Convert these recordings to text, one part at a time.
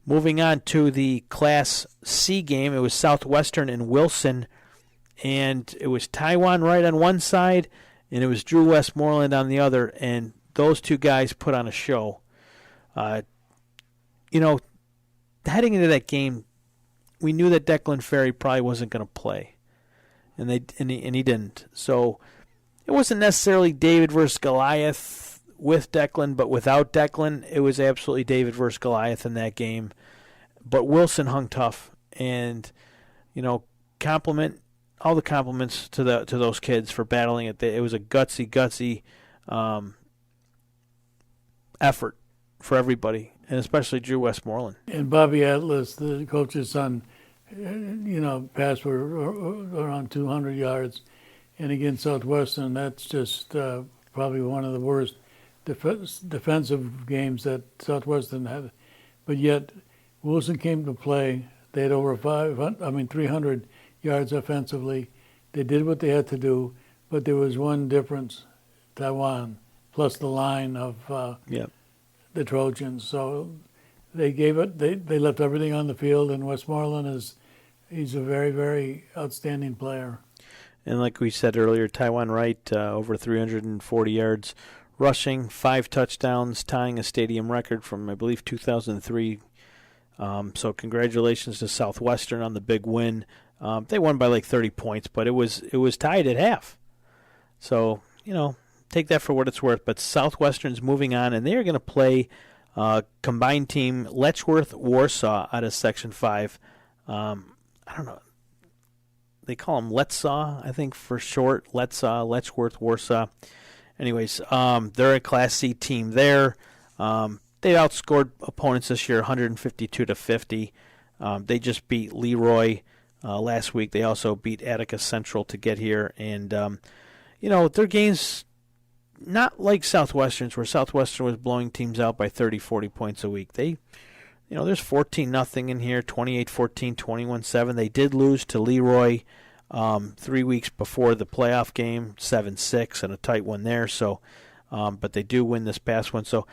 Moving on to the Class C game, it was Southwestern and Wilson, and it was Taiwan Wright on one side, and it was Drew Westmoreland on the other, and those two guys put on a show. Heading into that game, we knew that Declan Ferry probably wasn't going to play, and he didn't. So it wasn't necessarily David versus Goliath with Declan, but without Declan, it was absolutely David versus Goliath in that game. But Wilson hung tough, and compliment all the compliments to those kids for battling it. It was a gutsy effort for everybody, and especially Drew Westmoreland. And Bobby Atlas, the coach's son, passed for around 200 yards. And against Southwestern, that's just probably one of the worst defensive games that Southwestern had. But yet, Wilson came to play. They had over 300 yards offensively. They did what they had to do, but there was one difference: Taiwan plus the line of the Trojans. So they gave it. They left everything on the field, and Westmoreland he's a very, very outstanding player. And like we said earlier, Taiwan Wright over 340 yards rushing, 5 touchdowns, tying a stadium record from I believe 2003. So congratulations to Southwestern on the big win. They won by like 30 points, but it was tied at half. So, take that for what it's worth. But Southwestern's moving on, and they are going to play combined team Letchworth-Warsaw out of Section 5. I don't know. They call them Letsaw, I think, for short. Letchworth-Warsaw. Anyways, they're a Class C team there. They outscored opponents this year 152-50. They just beat Leroy last week. They also beat Attica Central to get here. And, their games, not like Southwestern's, where Southwestern was blowing teams out by 30, 40 points a week. There's 14-0 in here, 28-14, 21-7. They did lose to Leroy 3 weeks before the playoff game, 7-6, and a tight one there. So, but they do win this past one. So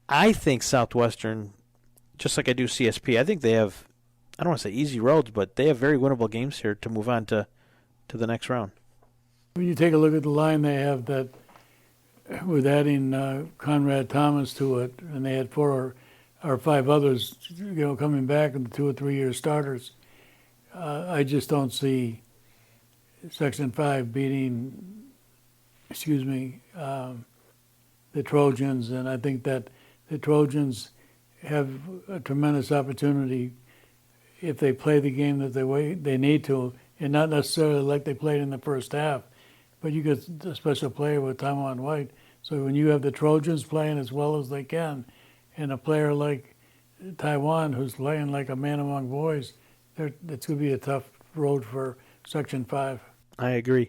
I think Southwestern, just like I do CSP, I think they have, I don't want to say easy roads, but they have very winnable games here to move on to the next round. When you take a look at the line they have, that with adding Conrad Thomas to it, and they had 4 or 5 others, coming back in the 2 or 3 year starters, I just don't see Section 5 beating, the Trojans, and I think that the Trojans have a tremendous opportunity if they play the game that they need to, and not necessarily like they played in the first half, but you get a special player with Taiwan White. So when you have the Trojans playing as well as they can, and a player like Taiwan who's playing like a man among boys, it's going to be a tough road for Section 5. I agree.